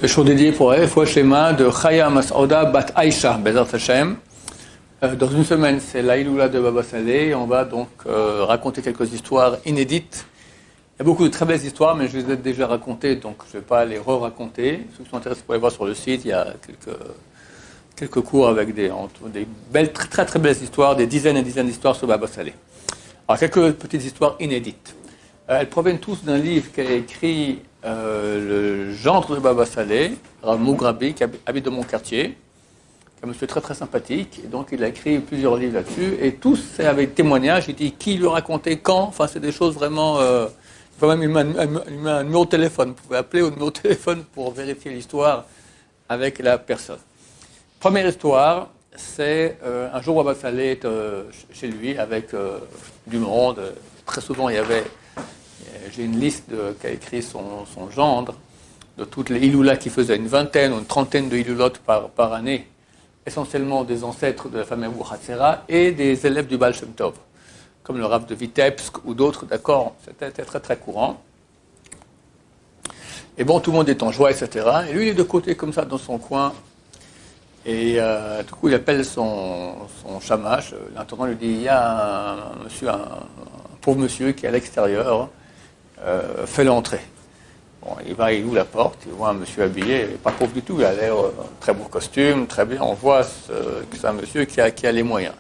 C'est chaud dédié pour elle, fois schéma de Chaya Mas'ouda Bat Aïcha, Bezat Hashem. Dans une semaine, c'est l'Aïloula de Baba Saleh. On va donc raconter quelques histoires inédites. Il y a beaucoup de très belles histoires, mais je les ai déjà racontées, donc je ne vais pas les re-raconter. Ceux qui sont intéressés pour les voir sur le site, il y a quelques cours avec des belles, très très belles histoires, des dizaines et dizaines d'histoires sur Baba Saleh. Alors, quelques petites histoires inédites. Elles proviennent tous d'un livre qu'a écrit le gendre de Baba Saleh, Rav Mugrabi, qui habite dans mon quartier, un monsieur très très sympathique, et donc il a écrit plusieurs livres là-dessus, et tous c'est avec témoignages, il dit qui lui racontait quand, enfin c'est des choses vraiment... il met un numéro de téléphone, vous pouvez appeler au numéro de téléphone pour vérifier l'histoire avec la personne. Première histoire, c'est un jour Baba Saleh est chez lui avec du monde, très souvent il y avait... J'ai une liste qu'a écrit son gendre, de toutes les Iloulas qu'il faisait, une vingtaine ou une trentaine de Iloulotes par année, essentiellement des ancêtres de la famille Abu Hatzera et des élèves du Baal Shem Tov, comme le Rav de Vitebsk ou d'autres, d'accord, c'était très très courant. Et bon, tout le monde est en joie, etc. Et lui, il est de côté comme ça, dans son coin, et du coup, il appelle son shamash, l'intendant lui dit, il y a un pauvre monsieur qui est à l'extérieur, fais-le entrer. Bon, il ouvre la porte, il voit un monsieur habillé, il n'est pas pauvre du tout, il a l'air très beau costume, très bien, on voit que c'est un monsieur qui a les moyens.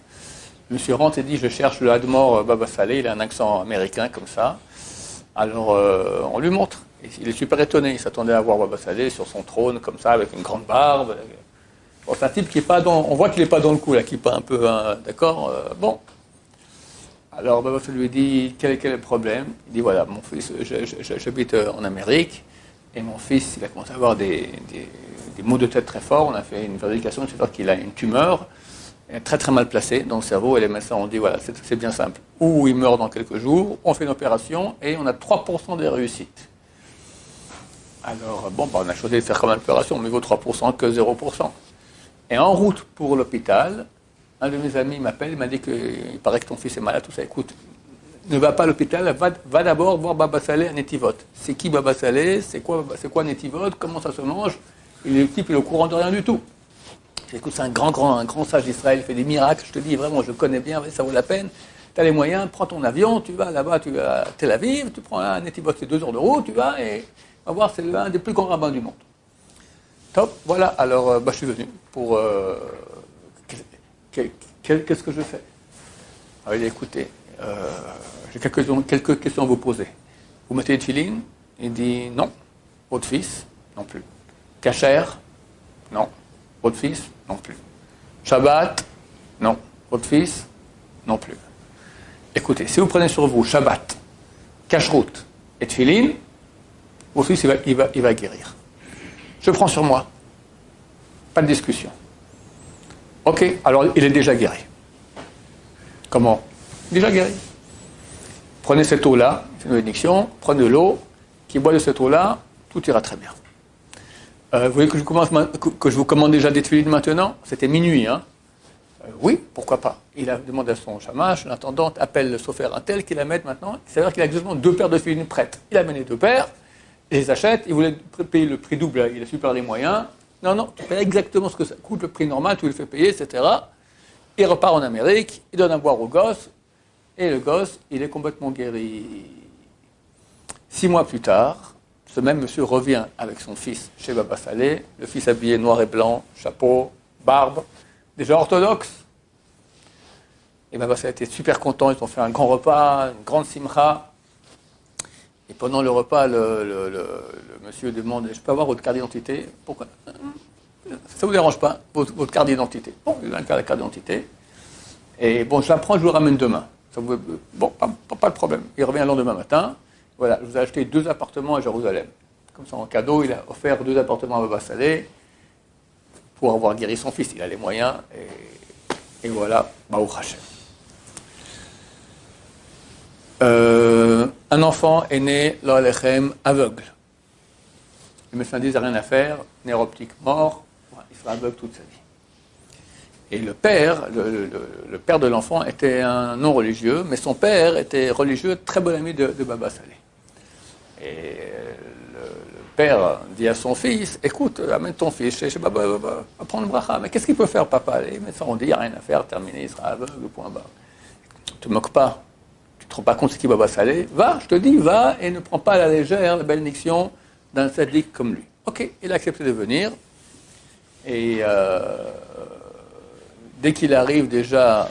Le monsieur rentre et dit, je cherche le Hadmor Baba Saleh, il a un accent américain comme ça, alors on lui montre. Il est super étonné, il s'attendait à voir Baba Saleh sur son trône comme ça, avec une grande barbe. Bon, c'est un type qui est pas on voit qu'il n'est pas dans le coup, là, qui n'est pas un peu, d'accord, bon. Alors, Baba Saleh lui dit, quel est le problème? Il dit, voilà, mon fils, j'habite en Amérique, et mon fils, il a commencé à avoir des maux de tête très forts. On a fait une vérification, c'est-à-dire qu'il a une tumeur très très mal placée dans le cerveau, et les médecins ont dit, voilà, c'est bien simple. Ou il meurt dans quelques jours, on fait une opération, et on a 3% de réussite. Alors, bon, on a choisi de faire comme opération, mais vaut 3% que 0%. Et en route pour l'hôpital, un de mes amis m'appelle, il m'a dit qu'il paraît que ton fils est malade, tout ça. Écoute, ne va pas à l'hôpital, va d'abord voir Baba Saleh à Netivot. C'est qui Baba Saleh? C'est quoi Netivot? Comment ça se mange? Le type, il est au courant de rien du tout. Écoute, c'est un grand sage d'Israël, il fait des miracles, je te dis vraiment, je connais bien, ça vaut la peine. Tu as les moyens, prends ton avion, tu vas là-bas, tu vas à Tel Aviv, tu prends un Netivot, c'est 2 heures de route, tu vas, et on va voir, c'est l'un des plus grands rabbins du monde. Top, voilà, alors je suis venu pour... Qu'est-ce que je fais? Alors, il a écouté. J'ai quelques questions à vous poser. Vous mettez des filines? Il dit non. Votre fils? Non plus. Kacher? Non. Votre fils? Non plus. Shabbat? Non. Votre fils? Non plus. Écoutez, si vous prenez sur vous Shabbat, Kashrut et Tfilin, votre fils il va guérir. Je prends sur moi. Pas de discussion. Ok, alors il est déjà guéri. Comment? Déjà guéri. Prenez cette eau-là, c'est une bénédiction, prenez de l'eau, qui boit de cette eau-là, tout ira très bien. Vous voulez que je vous commande déjà des tuiles maintenant? C'était minuit, hein? Oui, pourquoi pas. Il a demandé à son shamash, l'intendante appelle le sofer un tel qu'il la mette maintenant. C'est-à-dire qu'il a exactement 2 paires de filines prêtes. Il a mené 2 paires, il les achète, il voulait payer le prix double, il a super les moyens. Non, tu payes exactement ce que ça coûte, le prix normal, tu le fais payer, etc. Il repart en Amérique, il donne à boire au gosse, et le gosse, il est complètement guéri. 6 mois plus tard, ce même monsieur revient avec son fils chez Baba Saleh, le fils habillé noir et blanc, chapeau, barbe, déjà orthodoxe. Et Baba Saleh était super content, ils ont fait un grand repas, une grande simcha. Et pendant le repas, le monsieur demande, je peux avoir votre carte d'identité? Pourquoi? Ça ne vous dérange pas, votre carte d'identité? Bon, il a la carte d'identité. Et bon, je la prends, je vous la ramène demain. Bon, pas de problème. Il revient le lendemain matin. Voilà, je vous ai acheté 2 appartements à Jérusalem. Comme ça, en cadeau, il a offert 2 appartements à Baba Saleh pour avoir guéri son fils. Il a les moyens. Et voilà, Baruch Hashem. Un enfant est né, l'Olechem, aveugle. Les médecins disent, rien à faire, nerf optique mort, il sera aveugle toute sa vie. Et le père de l'enfant était un non-religieux, mais son père était religieux, très bon ami de Baba Saleh. Et le père dit à son fils, écoute, amène ton fils chez Baba, va prendre le bracha. Mais qu'est-ce qu'il peut faire, papa? Les médecins ont dit, il n'y a rien à faire, terminé, il sera aveugle, point barre. Ne te moques pas. Tu ne te rends pas compte ce qui va salé. Va, je te dis, va et ne prends pas à la légère la bénédiction d'un sadique comme lui. Ok, il a accepté de venir. Et dès qu'il arrive déjà,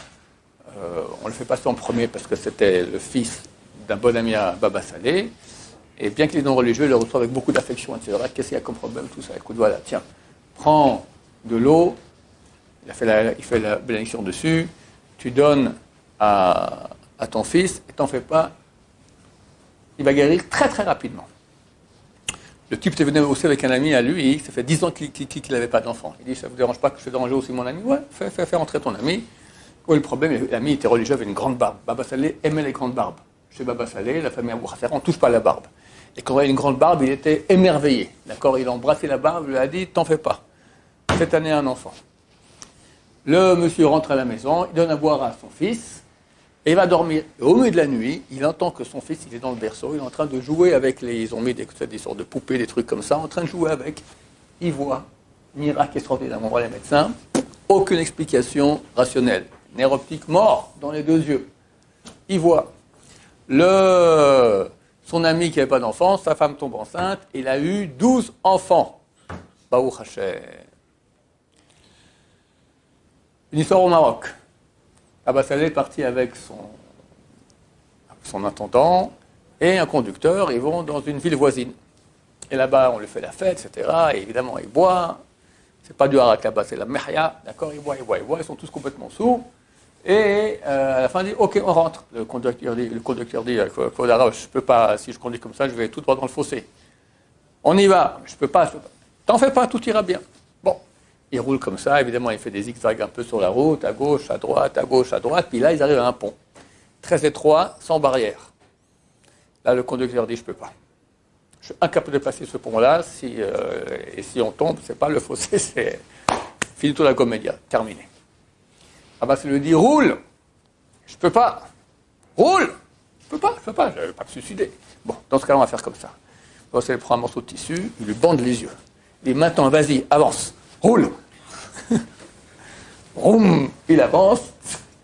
on le fait passer en premier parce que c'était le fils d'un bon ami à Baba Salé. Et bien qu'il est non religieux, il le reçoit avec beaucoup d'affection, etc. Qu'est-ce qu'il y a comme problème, tout ça? Écoute, voilà, tiens, prends de l'eau, il fait la bénédiction dessus, tu donnes à ton fils, et t'en fais pas, il va guérir très très rapidement. Le type était venu aussi avec un ami à lui, ça fait 10 ans qu'il n'avait pas d'enfant. Il dit, ça ne vous dérange pas que je fais déranger aussi mon ami? Ouais, fais rentrer ton ami. Quoi le problème? L'ami était religieux, avait une grande barbe. Baba Salé aimait les grandes barbes. Chez Baba Salé, la famille Abou Hassan, on ne touche pas à la barbe. Et quand il avait une grande barbe, il était émerveillé. D'accord? Il a embrassé la barbe, il lui a dit, t'en fais pas. Cette année, un enfant. Le monsieur rentre à la maison, il donne à boire à son fils, et il va dormir. Et au milieu de la nuit, il entend que son fils, il est dans le berceau, il est en train de jouer avec ils ont mis des sortes de poupées, des trucs comme ça, en train de jouer avec. Il voit, miracle extraordinaire, on voit les médecins, aucune explication rationnelle. Nerf optique mort dans les deux yeux. Il voit. Son ami qui n'avait pas d'enfant, sa femme tombe enceinte, il a eu 12 enfants. Baou Hachem. Une histoire au Maroc. Baba Salé est parti avec son intendant et un conducteur, ils vont dans une ville voisine. Et là-bas, on lui fait la fête, etc. Et évidemment, ils boivent. C'est pas du harak là-bas, c'est la mehya, d'accord? Ils boivent, ils sont tous complètement sourds. Et à la fin, il dit, ok, on rentre. Le conducteur dit, Claude Arache, je peux pas, si je conduis comme ça, je vais tout droit dans le fossé. On y va, je peux pas. T'en fais pas, tout ira bien. Bon, il roule comme ça, évidemment, il fait des zigzags un peu sur la route, à gauche, à droite, puis là, ils arrivent à un pont. Très étroit, sans barrière. Là, le conducteur dit, je peux pas. Je suis incapable de passer ce pont-là, et si on tombe, c'est pas le fossé, c'est finito la commedia, terminé. Ah bah, c'est lui dit, roule. Je peux pas. Roule. Je peux pas, je vais pas me suicider. Bon, dans ce cas-là, on va faire comme ça. Donc, il prend un morceau de tissu, il lui bande les yeux. Il dit, maintenant, vas-y, avance. Roule. Roum, il avance,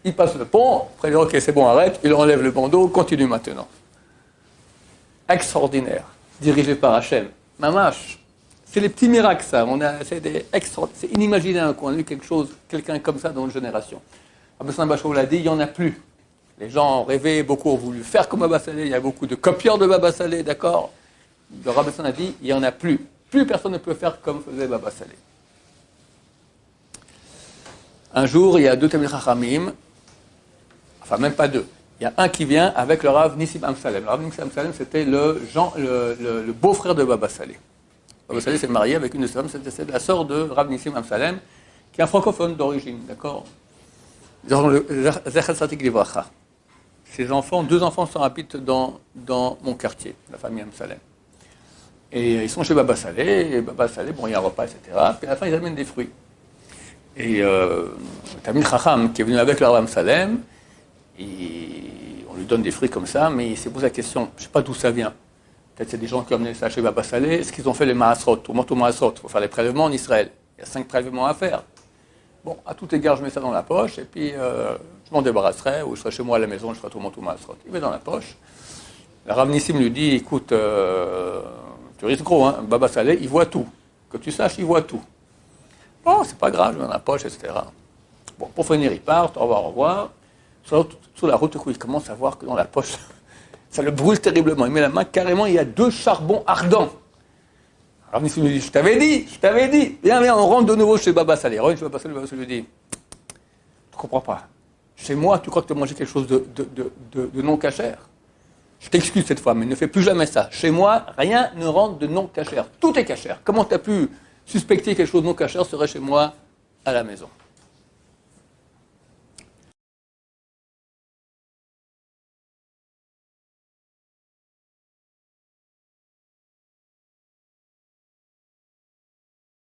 il passe le pont, après il dit, ok, c'est bon, arrête, il enlève le bandeau, continue maintenant. Extraordinaire, dirigé par Hachem. Mamash, c'est les petits miracles, ça. C'est inimaginable qu'on ait eu quelqu'un comme ça dans une génération. Abba Saint Bachou l'a dit, il n'y en a plus. Les gens ont rêvé, beaucoup ont voulu faire comme Baba Salé, il y a beaucoup de copieurs de Baba Salé, d'accord? Le Rabbi Hassan a dit, il n'y en a plus. Plus personne ne peut faire comme faisait Baba Salé. Un jour, il y a deux Talmidei Chachamim, enfin même pas deux. Il y a un qui vient avec le Rav Nissim Amsalem. Le Rav Nissim Amsalem, c'était le beau-frère de Baba Salé. Baba Salé s'est marié avec une de ses femmes, c'était la sœur de Rav Nissim Amsalem, qui est un francophone d'origine, d'accord? Zechel Tzadik Livracha. Ses enfants, 2 enfants habitent dans mon quartier, la famille Amsalem. Et ils sont chez Baba Salé, et Baba Salé, bon, il y a un repas, etc. Puis à la fin, ils amènent des fruits. Et Talmid Chacham, qui est venu avec le Rav Amsalem, on lui donne des fruits comme ça, mais il s'est posé la question, je ne sais pas d'où ça vient. Peut-être c'est des gens qui ont amené ça chez Baba Salé. Est-ce qu'ils ont fait les Maasrot? Au Maasrot, il faut faire les prélèvements en Israël. Il y a 5 prélèvements à faire. Bon, à tout égard, je mets ça dans la poche, et puis je m'en débarrasserai, ou je serai chez moi à la maison, je ferai tout mon Maasrot. Il met dans la poche. Le Rav Nissim lui dit, écoute, tu risques gros, hein, Baba Salé, il voit tout. Que tu saches, il voit tout. Bon, c'est pas grave, je mets dans la poche, etc. Bon, pour finir, il part, au revoir. Sur la route, il commence à voir que dans la poche, ça le brûle terriblement. Il met la main, carrément, il y a 2 charbons ardents. Alors, il me dit, je t'avais dit. Viens, on rentre de nouveau chez Baba Salé. Rentre chez Baba Salé, lui dit, tu comprends pas. Chez moi, tu crois que tu as mangé quelque chose de non cachère? Je t'excuse cette fois, mais ne fais plus jamais ça. Chez moi, rien ne rentre de non cachère. Tout est cachère. Comment tu as pu suspecter quelque chose de non cachère serait chez moi à la maison?